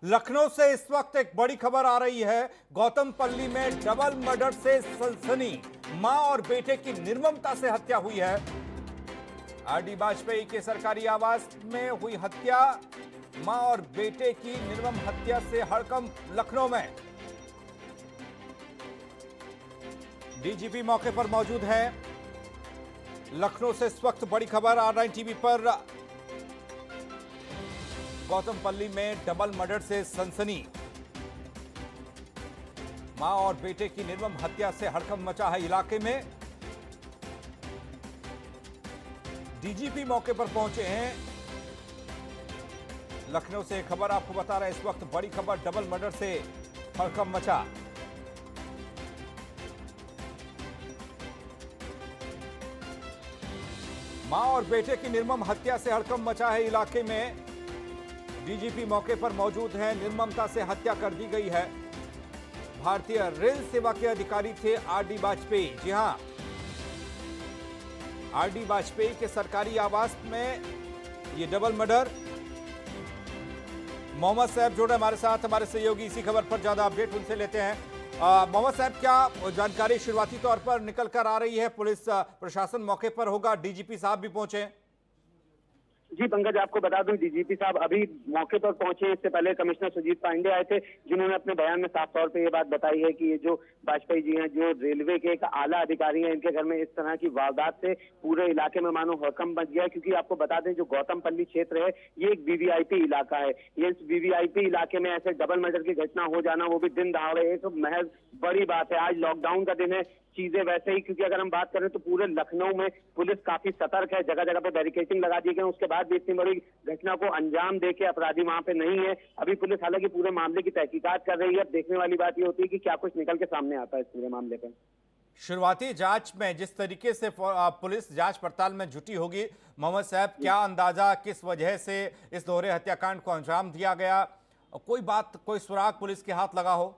लखनऊ से इस वक्त एक बड़ी खबर आ रही है। गौतमपल्ली में डबल मर्डर से सनसनी, मां और बेटे की निर्ममता से हत्या हुई है। आरडी वाजपेयी के सरकारी आवास में हुई हत्या, मां और बेटे की निर्मम हत्या से हड़कंप लखनऊ में। डीजीपी मौके पर मौजूद है। लखनऊ से इस वक्त बड़ी खबर R9 टीवी पर। गौतमपल्ली में डबल मर्डर से सनसनी, मां और बेटे की निर्मम हत्या से हड़कंप मचा है इलाके में। डीजीपी मौके पर पहुंचे हैं। लखनऊ से खबर आपको बता रहे हैं, इस वक्त बड़ी खबर, डबल मर्डर से हड़कंप मचा। मां और बेटे की निर्मम हत्या से हड़कंप मचा है इलाके में। डीजीपी मौके पर मौजूद हैं। निर्ममता से हत्या कर दी गई है। भारतीय रेल सेवा के अधिकारी थे आरडी वाजपेयी। जी हां, आरडी वाजपेयी के सरकारी आवास में ये डबल मर्डर। मोहम्मद साहब जुड़ रहे हमारे साथ, हमारे सहयोगी इसी खबर पर ज्यादा अपडेट उनसे लेते हैं। मोहम्मद साहब, क्या जानकारी शुरुआती तौर पर निकल कर आ रही है? पुलिस प्रशासन मौके पर होगा, डीजीपी साहब भी पहुंचे? जी पंकज, आपको बता दूं, डीजीपी साहब अभी मौके पर पहुंचे। इससे पहले कमिश्नर सुजीत पांडे आए थे, जिन्होंने अपने बयान में साफ तौर पे ये बात बताई है कि ये जो वाजपेयी जी हैं, जो रेलवे के एक आला अधिकारी हैं, इनके घर में इस तरह की वारदात से पूरे इलाके में मानो हड़कंप मच गया। क्योंकि आपको बता दें, जो गौतमपल्ली क्षेत्र है, ये एक वीवीआईपी इलाका है। ये इस वीवीआईपी इलाके में ऐसे डबल मर्डर की घटना हो जाना, वो भी दिन दहाड़े, एक महज बड़ी बात है। आज लॉकडाउन का दिन है, चीजें वैसे ही, क्योंकि अगर हम बात करें तो पूरे लखनऊ में पुलिस काफी सतर्क है, जगह जगह पे बैरिकेडिंग लगा दी गई। उसके बाद भी इतनी बड़ी घटना को अंजाम देके अपराधी वहां पे नहीं है। अभी पुलिस हालांकि पूरे मामले की तहकीकात कर रही है। अब देखने वाली बात ये होती है कि क्या कुछ निकल के सामने आता है इस पूरे मामले पर। शुरुआती जांच में जिस तरीके से पुलिस जांच पड़ताल में जुटी होगी, मोहम्मद साहब, क्या अंदाजा किस वजह से इस दोहरे हत्याकांड को अंजाम दिया गया? कोई बात, कोई सुराग पुलिस के हाथ लगा हो?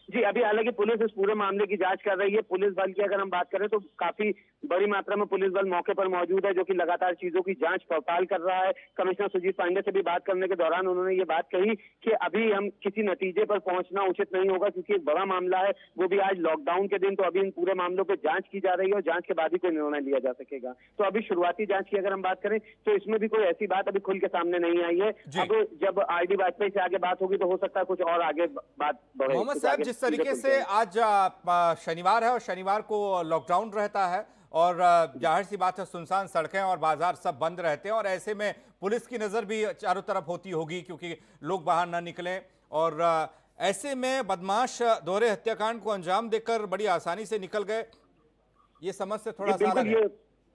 जी, अभी हालांकि पुलिस इस पूरे मामले की जांच कर रही है। पुलिस बल की अगर हम बात करें तो काफी बड़ी मात्रा में पुलिस बल मौके पर मौजूद है, जो कि लगातार चीजों की जांच पड़ताल कर रहा है। कमिश्नर सुजीत पांडे से भी बात करने के दौरान उन्होंने ये बात कही कि अभी हम किसी नतीजे पर पहुंचना उचित नहीं होगा, क्योंकि एक बड़ा मामला है, वो भी आज लॉकडाउन के दिन। तो अभी इन पूरे मामलों पर जांच की जा रही है और जांच के बाद ही कोई निर्णय लिया जा सकेगा। तो अभी शुरुआती जांच की अगर हम बात करें तो इसमें भी कोई ऐसी बात अभी खुल के सामने नहीं आई है। अब जब आरडी वाजपेयी से आगे बात होगी तो हो सकता है कुछ और आगे बात बढ़े। मोहम्मद साहब, जिस तरीके से आज शनिवार है और शनिवार को लॉकडाउन रहता है और जाहिर सी बात है, सुनसान सड़कें और बाजार सब बंद रहते हैं, और ऐसे में पुलिस की नजर भी चारों तरफ होती होगी क्योंकि लोग बाहर ना निकलें, और ऐसे में बदमाश दोहरे हत्याकांड को अंजाम देकर बड़ी आसानी से निकल गए, ये समझ से थोड़ा सा अलग है।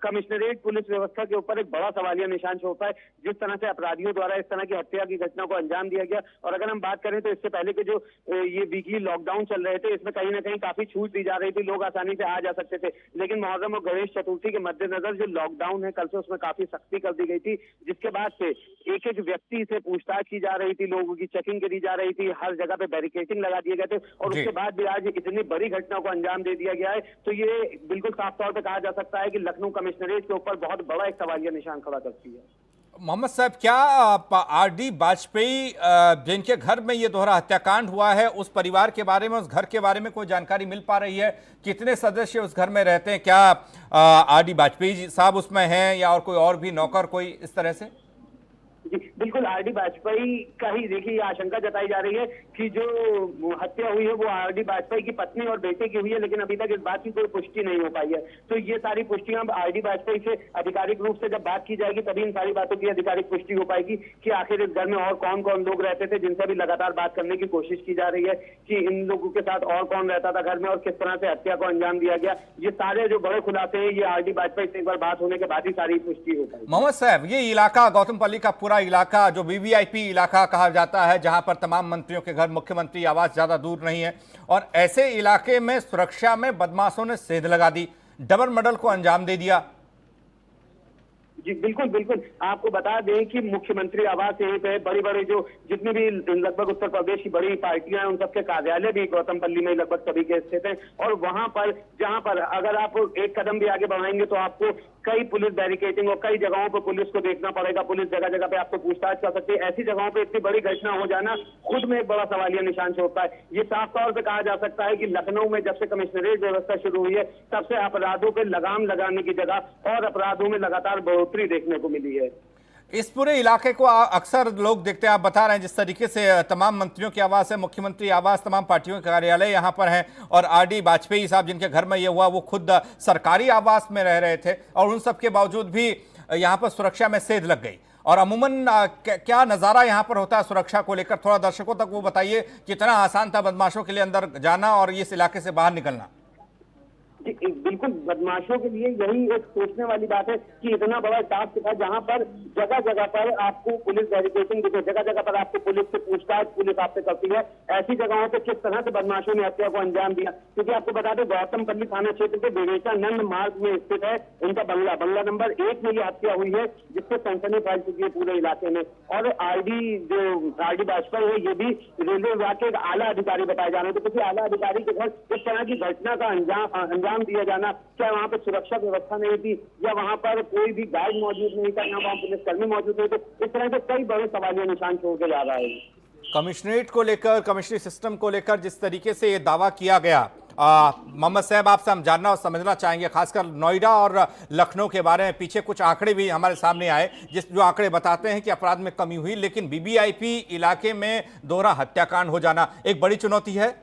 कमिश्नरेट पुलिस व्यवस्था के ऊपर एक बड़ा सवालिया निशान छोड़ता है, जिस तरह से अपराधियों द्वारा इस तरह की हत्या की घटना को अंजाम दिया गया। और अगर हम बात करें तो इससे पहले के जो ये वीकली लॉकडाउन चल रहे थे, इसमें कहीं ना कहीं काफी छूट दी जा रही थी, लोग आसानी से आ जा सकते थे। लेकिन मुहर्रम और गणेश चतुर्थी के मद्देनजर जो लॉकडाउन है कल से, उसमें काफी सख्ती कर दी गई थी, जिसके बाद से एक एक व्यक्ति से पूछताछ की जा रही थी, लोगों की चेकिंग करी जा रही थी, हर जगह पे बैरिकेडिंग लगा दिए गए थे, और उसके बाद भी आज इतनी बड़ी घटना को अंजाम दे दिया गया है। तो ये बिल्कुल साफ तौर पर कहा जा सकता है कि लखनऊ कमिश्नरेट के ऊपर बहुत बड़ा एक सवालिया निशान खड़ा करती है। मोहम्मद साहब, क्या आरडी वाजपेयी जिनके घर में ये दोहरा हत्याकांड हुआ है, उस परिवार के बारे में, उस घर के बारे में कोई जानकारी मिल पा रही है? कितने सदस्य उस घर में रहते हैं? क्या आरडी वाजपेयी साहब उसमें हैं या और कोई और भी नौकर, कोई इस तरह से? जी बिल्कुल, आरडी वाजपेयी का ही देखिए ये आशंका जताई जा रही है कि जो हत्या हुई है वो आरडी वाजपेयी की पत्नी और बेटे की हुई है, लेकिन अभी तक इस बात की कोई पुष्टि नहीं हो पाई है। तो ये सारी पुष्टियां आरडी वाजपेयी से आधिकारिक रूप से जब बात की जाएगी तभी इन सारी बातों की आधिकारिक पुष्टि हो पाएगी कि आखिर इस घर में और कौन कौन लोग रहते थे, जिनसे भी लगातार बात करने की कोशिश की जा रही है कि इन लोगों के साथ और कौन रहता था घर में और किस तरह से हत्या को अंजाम दिया गया। ये सारे जो बड़े खुलासे हैं, ये आरडी वाजपेयी से एक बार बात होने के बाद ही सारी पुष्टि हो पाएगी। मोहम्मद साहब, ये इलाका, गौतमपल्ली का पूरा इलाका जो वीवीआईपी इलाका कहा जाता है, जहां पर तमाम मंत्रियों के घर, मुख्यमंत्री आवास ज्यादा दूर नहीं है, और ऐसे इलाके में सुरक्षा में बदमाशों ने सेंध लगा दी, डबल मर्डर को अंजाम दे दिया। जी बिल्कुल बिल्कुल, आपको बता दें कि मुख्यमंत्री आवास यहीं पे बड़ी बड़ी जो जितनी भी लगभग उत्तर प्रदेश की बड़ी पार्टियां हैं उन सबके कार्यालय भी गौतमपल्ली में लगभग सभी के स्थित हैं। और वहां पर जहां पर अगर आप एक कदम भी आगे बढ़ाएंगे तो आपको कई पुलिस बैरिकेडिंग और कई जगहों पर पुलिस को देखना पड़ेगा। पुलिस जगह जगह पे आपको पूछताछ कर सकती है। ऐसी जगहों पे इतनी बड़ी घटना हो जाना खुद में एक बड़ा सवालिया निशान छोड़ता है। ये साफ तौर पर कहा जा सकता है कि लखनऊ में जब से कमिश्नरेट व्यवस्था शुरू हुई है तब से अपराधों पर लगाम लगाने की जगह और अपराधों में लगातार बढ़ोतरी देखने को मिली है। इस पूरे इलाके को अक्सर लोग देखते हैं, आप बता रहे हैं जिस तरीके से तमाम मंत्रियों की आवास है, मुख्यमंत्री आवास, तमाम पार्टियों के कार्यालय यहाँ पर हैं, और आरडी वाजपेयी साहब जिनके घर में ये हुआ वो खुद सरकारी आवास में रह रहे थे, और उन सब के बावजूद भी यहाँ पर सुरक्षा में सेध लग गई। और अमूमन क्या नज़ारा यहाँ पर होता है सुरक्षा को लेकर, थोड़ा दर्शकों तक वो बताइए, कितना आसान था बदमाशों के लिए अंदर जाना और इस इलाके से बाहर निकलना? बिल्कुल, बदमाशों के लिए यही एक सोचने वाली बात है कि इतना बड़ा टास्क था जहां पर जगह जगह पर आपको पुलिस बैरिकेडिंग दिखे, जगह जगह पर आपको पुलिस से पूछताछ पुलिस आपसे करती है। ऐसी जगहों पर किस तरह से बदमाशों ने हत्या को अंजाम दिया, क्योंकि आपको बता दें गौतमपल्ली थाना क्षेत्र के विवेकानंद मार्ग में स्थित है उनका बंगला नंबर 1 में ये हत्या हुई है, जिससे सनसनी फैल चुकी है पूरे इलाके में। और आरडी वाजपेयी है, ये भी रेलवे विभाग के एक आला अधिकारी बताए जा रहे थे। किसी आला अधिकारी के घर इस तरह की घटना का अंजाम दिया जाना, क्या वहां पर सुरक्षा व्यवस्था नहीं थी या वहां पर कोई भी गार्ड मौजूद नहीं था, या वहां पुलिसकर्मी मौजूद नहीं थे, इस तरह के कई बड़े सवालिया निशान छोड़ के जा रहा है। कमिश्नरेट को लेकर, कमिश्नरी सिस्टम को लेकर जिस तरीके से ये दावा किया गया, मोहम्मद साहब आपसे हम जानना और समझना चाहेंगे, खासकर नोएडा और लखनऊ के बारे में। पीछे कुछ आंकड़े भी हमारे सामने आए जो आंकड़े बताते हैं कि अपराध में कमी हुई, लेकिन बीबीआईपी इलाके में दोहरा हत्याकांड हो जाना एक बड़ी चुनौती है।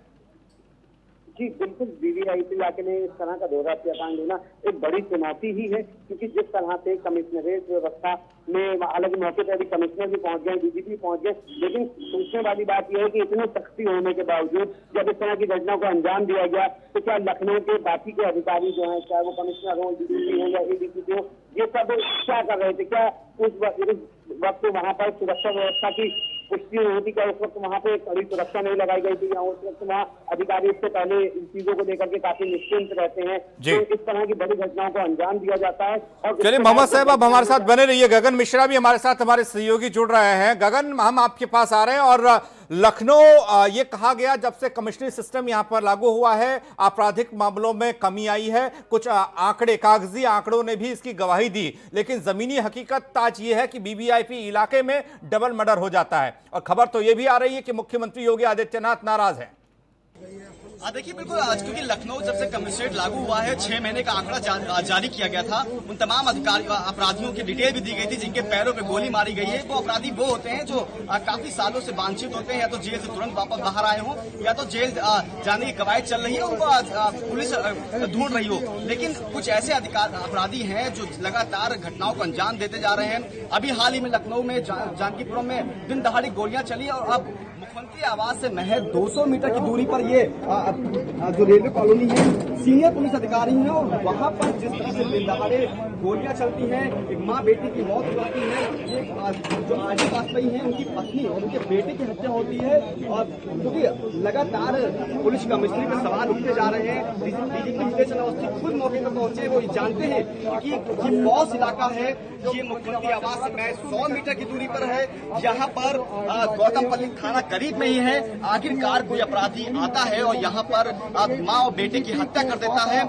जी बिल्कुल, बीबीआईपी इलाके में इस तरह का दोहरा हत्याकांड होना एक बड़ी चुनौती ही है, क्योंकि जिस तरह से कमिश्नरेट व्यवस्था में हालांकि मौके पर अभी कमिश्नर भी पहुंच गए, डीजीपी पहुंच गए, लेकिन सोचने वाली बात यह है कि इतनी सख्ती होने के बावजूद जब इस तरह की घटना को अंजाम दिया गया तो क्या लखनऊ के बाकी के अधिकारी जो हैं, चाहे वो कमिश्नर हो, डीजीपी हो या एडीजीपी हो, ये सब क्या कर रहे थे? क्या उस वक्त वहां पर सुरक्षा व्यवस्था की पुष्टि नहीं थी? क्या उस वक्त वहां पे कड़ी सुरक्षा नहीं लगाई गई थी? या उस वक्त वहाँ अधिकारी इससे पहले इन चीजों को लेकर के काफी निश्चिंत रहते हैं? तो इस तरह की बड़ी घटनाओं को अंजाम दिया जाता है। और चलिए मोहम्मद साहब आप हमारे साथ बने रहिए। गगन मिश्रा भी हमारे साथ, हमारे सहयोगी जुड़ रहे हैं। गगन, हम आपके पास आ रहे हैं। और लखनऊ, ये कहा गया जब से कमिश्नरी सिस्टम यहां पर लागू हुआ है आपराधिक मामलों में कमी आई है। कुछ आंकड़े, कागजी आंकड़ों ने भी इसकी गवाही दी, लेकिन जमीनी हकीकत आज ये है कि बीबीआईपी इलाके में डबल मर्डर हो जाता है। और खबर तो ये भी आ रही है कि मुख्यमंत्री योगी आदित्यनाथ नाराज हैं। देखिए बिल्कुल, आज क्योंकि लखनऊ जब से कमिश्नरेट लागू हुआ है 6 महीने का आंकड़ा जारी किया गया था। उन तमाम अपराधियों की डिटेल भी दी गई थी जिनके पैरों पे गोली मारी गई है। वो अपराधी वो होते हैं जो काफी सालों से वांछित होते हैं, या तो जेल से तुरंत वापस बाहर आए हों, या तो जेल जाने की कवायद चल रही है, उनको पुलिस ढूंढ रही हो। लेकिन कुछ ऐसे अपराधी हैं जो लगातार घटनाओं को अंजाम देते जा रहे हैं। अभी हाल ही में लखनऊ में जानकीपुरम में दिन दहाड़ी गोलियां चली, और अब मुख्यमंत्री आवास से महज 200 मीटर की दूरी पर ये जो रेलवे कॉलोनी है, सीनियर पुलिस अधिकारी हैं, और वहां पर जिस तरह से दिन दहाड़े गोलियां चलती हैं, एक माँ बेटी की मौत हो जाती है, जो आरडी वाजपेयी हैं उनकी पत्नी और उनके बेटे की हत्या होती है। और क्योंकि लगातार पुलिस कमिश्नरी पर सवाल उठते जा रहे हैं, डीजीपी हितेश अवस्थी खुद मौके पर पहुंचे, वो जानते हैं कि ये पॉस इलाका है, ये मुख्यमंत्री आवास से महज 100 मीटर की दूरी पर है। यहाँ पर गौतमपल्ली थाना करीब में ही है। आखिरकार कोई अपराधी आता है और यहाँ पर माँ और बेटे की हत्या कर देता है,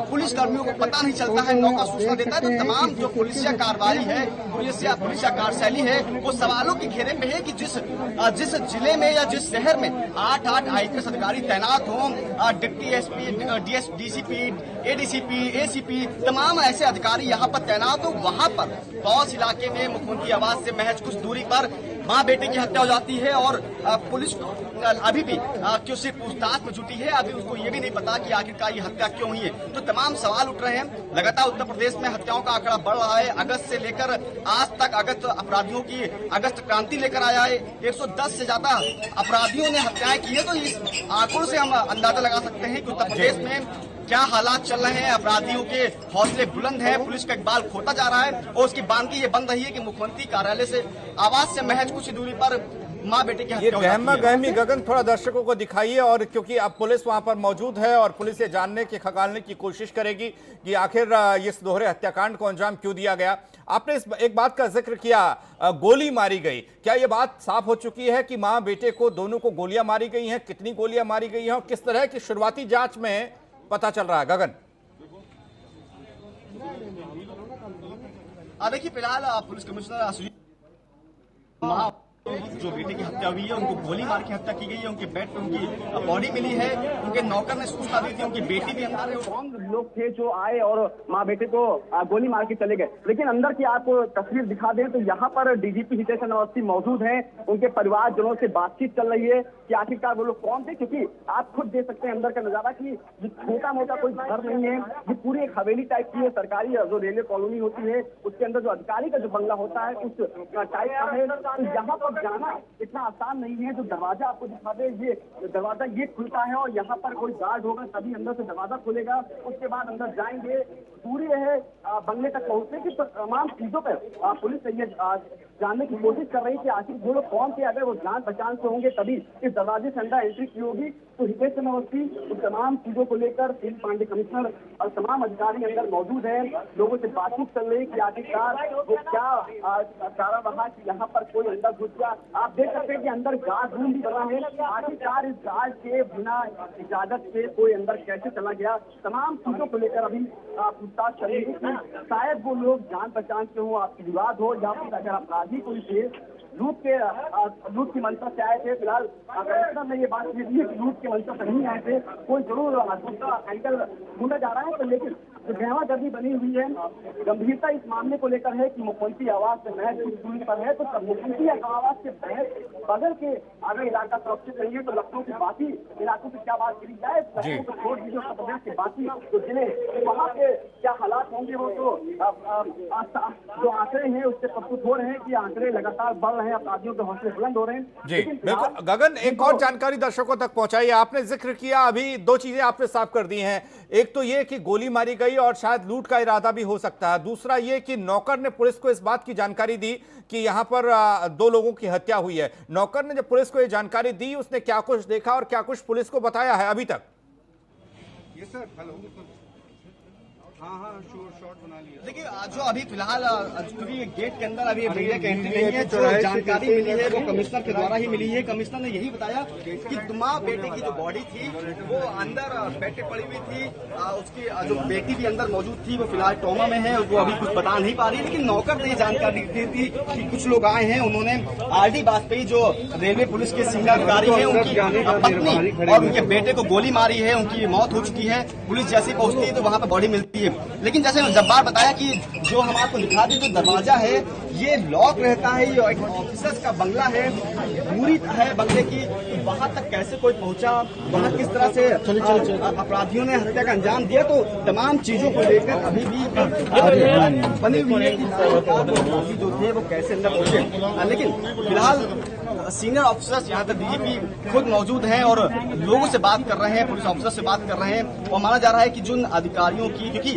पुलिस कर्मियों को पता नहीं चलता है, नौका सूचना देता है, तो तमाम जो पुलिसिया कार्रवाई है, पुलिसिया कार्यशैली है, वो सवालों के घेरे में है कि जिस जिले में या जिस शहर में 8 आईपीएस अधिकारी तैनात हों, deputy SP, DCP, ADCP, ACP, तमाम ऐसे अधिकारी यहाँ पर तैनात हो, वहाँ पर पॉस इलाके में मुख्यमंत्री आवास से महज कुछ दूरी पर माँ बेटे की हत्या हो जाती है। और पुलिस अभी भी उससे पूछताछ में जुटी है। अभी उसको ये भी नहीं पता कि आखिरकार ये हत्या क्यों हुई है। तो तमाम सवाल उठ रहे हैं। लगातार उत्तर प्रदेश में हत्याओं का आंकड़ा बढ़ रहा है। अगस्त से लेकर आज तक अगस्त अपराधियों की अगस्त क्रांति लेकर आया है। 110 से ज्यादा अपराधियों ने हत्याएं की है। तो इस आंकड़ों से हम अंदाजा लगा सकते हैं कि उत्तर प्रदेश में क्या हालात चल रहे हैं। अपराधियों के हौसले बुलंद हैं, पुलिस का इकबाल खोता जा रहा है, और उसकी बानगी ये बन रही है कि मुख्यमंत्री कार्यालय से आवास से महज कुछ दूरी पर माँ बेटे की ये हत्या हो जाती गहमा है। गहमी गगन थोड़ा दर्शकों को दिखाइए, और क्योंकि अब पुलिस वहां पर मौजूद है और पुलिस ये जानने की खंगालने की कोशिश करेगी कि आखिर इस दोहरे हत्याकांड को अंजाम क्यों दिया गया। आपने एक बात का जिक्र किया, गोली मारी गई। क्या ये बात साफ हो चुकी है कि मां बेटे को दोनों को गोलियां मारी गई हैं? कितनी गोलियां मारी गई हैं और किस तरह की शुरुआती जांच में पता चल रहा है गगन? देखिए फिलहाल पुलिस कमिश्नर सुजीत माँ जो बेटे की हत्या हुई है उनको गोली मार के हत्या की गई है, उनके बेड पे उनकी बॉडी मिली है, उनके नौकर ने सूचना दी थी, उनकी बेटी भी अंदर है। कौन लोग थे जो आए और माँ बेटे को गोली मार के चले गए, लेकिन अंदर की आपको तस्वीर दिखा दें तो यहाँ पर डीजीपी हितेश अवस्थी मौजूद हैं। उनके परिवारजनों से बातचीत चल रही है कि आखिरकार वो लोग कौन थे, क्योंकि आप खुद देख सकते हैं अंदर का नजारा कि छोटा मोटा कोई घर नहीं है, ये पूरी एक हवेली टाइप की है। सरकारी जो रेलवे कॉलोनी होती है उसके अंदर जो अधिकारी का जो बंगला होता है उस टाइप का है। तो यहाँ पर जाना इतना आसान नहीं है। जो दरवाजा आपको दिखा दे, ये दरवाजा ये खुलता है और यहाँ पर कोई गार्ड होगा तभी अंदर से दरवाजा खुलेगा, उसके बाद अंदर जाएंगे। पूरी है बंगले तक पहुंचने की तमाम चीजों पर पुलिस ये जानने की कोशिश कर रही है कि आखिर वो लोग कौन थे। अगर वो जान पहचान से होंगे तभी इस दरवाजे से अंदर एंट्री की होगी। तो हितेश अवस्थी उन तमाम चीजों को लेकर सील पांडे कमिश्नर और तमाम अधिकारी अंदर मौजूद है। लोगों से बातचीत चल रही है कि आखिरकार वो क्या कारण रहा कि यहाँ पर कोई अंदर घुस गया। आप देख सकते हैं कि अंदर गार्ड रूम भी बना है। आखिरकार इस गार्ड के बिना इजाजत के कोई अंदर कैसे चला गया, तमाम चीजों को लेकर अभी पूछताछ चल रही है। शायद वो लोग जान पहचान के हो, आपसी विवाद हो, या फिर अगर अपराधी कोई थे लूट की मंशा से आए थे। फिलहाल कमिश्नर ने ये बात कही है कि लूट के मंशा से नहीं आए थे, कोई जरूर दूसरा एंगल ढूंढा जा रहा है। तो लेकिन जो गहमागर्दी बनी हुई है, गंभीरता इस मामले को लेकर है कि मुख्यमंत्री आवास से महज कुछ दूरी पर है, तो मुख्यमंत्री आवास के महज बगल के अगर इलाका सुरक्षित नहीं है तो लखनऊ के बाकी इलाकों की क्या बात करी जाए। लखनऊ को छोड़ दीजिए, उत्तर प्रदेश के बाकी जो जिले वहाँ पे क्या हालात होंगे वो तो जो आंकड़े हैं उससे प्रस्तुत हो रहे हैं कि आंकड़े लगातार बढ़ रहे हैं, अपराधियों के हौसले बुलंद हो रहे हैं। जी बिल्कुल गगन, एक और जानकारी दर्शकों तक पहुंचाइए। आपने जिक्र किया, अभी दो चीजें आपने साफ कर दी हैं। एक तो ये कि गोली मारी गई और शायद लूट का इरादा भी हो सकता है। दूसरा ये कि नौकर ने पुलिस को इस बात की जानकारी दी कि यहाँ पर दो लोगों की हत्या हुई है। नौकर ने जब पुलिस को ये जानकारी दी, उसने क्या कुछ देखा और क्या कुछ पुलिस को बताया है अभी तक? ये सर हेलो, हाँ शॉट बना लिया। देखिए जो अभी फिलहाल क्योंकि गेट के अंदर अभी मीडिया की एंट्री नहीं है, जो जानकारी मिली है वो कमिश्नर के द्वारा ही मिली है। कमिश्नर ने यही बताया कि माँ बेटे की जो बॉडी थी वो अंदर बेड पे पड़ी हुई थी, उसकी जो बेटी भी अंदर मौजूद थी, वो फिलहाल ट्रॉमा में है, वो अभी कुछ बता नहीं पा रही। लेकिन नौकर ने जानकारी दी थी कि कुछ लोग आए हैं, उन्होंने RD वाजपेयी जो रेलवे पुलिस के सीनियर अधिकारी है उनकी पत्नी और उनके बेटे को गोली मारी है, उनकी मौत हो चुकी है। पुलिस जैसे पहुंचती है तो वहां पर बॉडी मिलती है। लेकिन जैसे जब्बार बताया कि जो हम आपको दिखा दी, जो दरवाजा है ये लॉक रहता है, ये एक ऑफिसर्स का बंगला है, दूरी है बंगले की, वहां तक कैसे कोई पहुंचा, वहां किस तरह से अपराधियों ने हत्या का अंजाम दिया, तो तमाम चीजों को लेकर अभी भी बनी हुई है कि जो थे वो कैसे अंदर पहुंचे। लेकिन फिलहाल सीनियर ऑफिसर्स यहाँ पर DGP खुद मौजूद हैं और लोगों से बात कर रहे हैं, पुलिस ऑफिसर से बात कर रहे हैं। और माना जा रहा है कि जिन अधिकारियों की, क्योंकि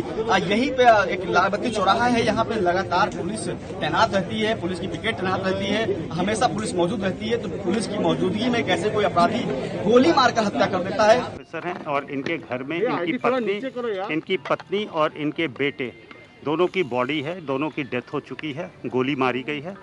यहीं पे एक लालबत्ती चौराहा है, यहाँ पे लगातार पुलिस तैनात रहती है, पुलिस की पिकेट तैनात रहती है, हमेशा पुलिस मौजूद रहती है। तो पुलिस की मौजूदगी में कैसे कोई अपराधी गोली मारकर हत्या कर देता है। ऑफिसर हैं और इनके घर में इनकी पत्नी और इनके बेटे दोनों की बॉडी है, दोनों की डेथ हो चुकी है, गोली मारी गई है।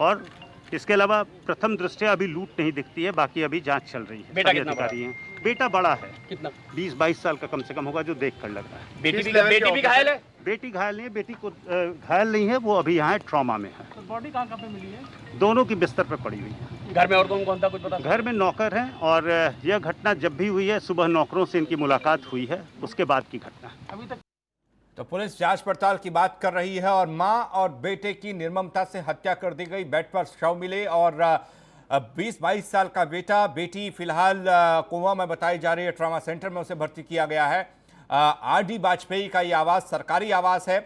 और इसके अलावा प्रथम दृष्टया अभी लूट नहीं दिखती है, बाकी अभी जांच चल रही है। बेटा सभी कितना अधिकारी हैं। बेटा बड़ा है, कितना 20-22 साल का कम से कम होगा, जो देख कर लग रहा है। बेटी भी घायल है? बेटी घायल नहीं है, बेटी को घायल नहीं है, वो अभी यहाँ ट्रॉमा में है। तो बॉडी कहाँ पे मिली है? दोनों की बिस्तर पर पड़ी हुई है। घर में और कौन था कुछ पता? घर में नौकर हैं और यह घटना जब भी हुई है, सुबह नौकरों से इनकी मुलाकात हुई है, उसके बाद की घटना। अभी तक तो पुलिस जांच पड़ताल की बात कर रही है और मां और बेटे की निर्ममता से हत्या कर दी गई। बेड पर शव मिले और 20-22 साल का बेटी फिलहाल कोमा में बताई जा रही है, ट्रॉमा सेंटर में उसे भर्ती किया गया है। RD वाजपेयी का ये आवास सरकारी आवास है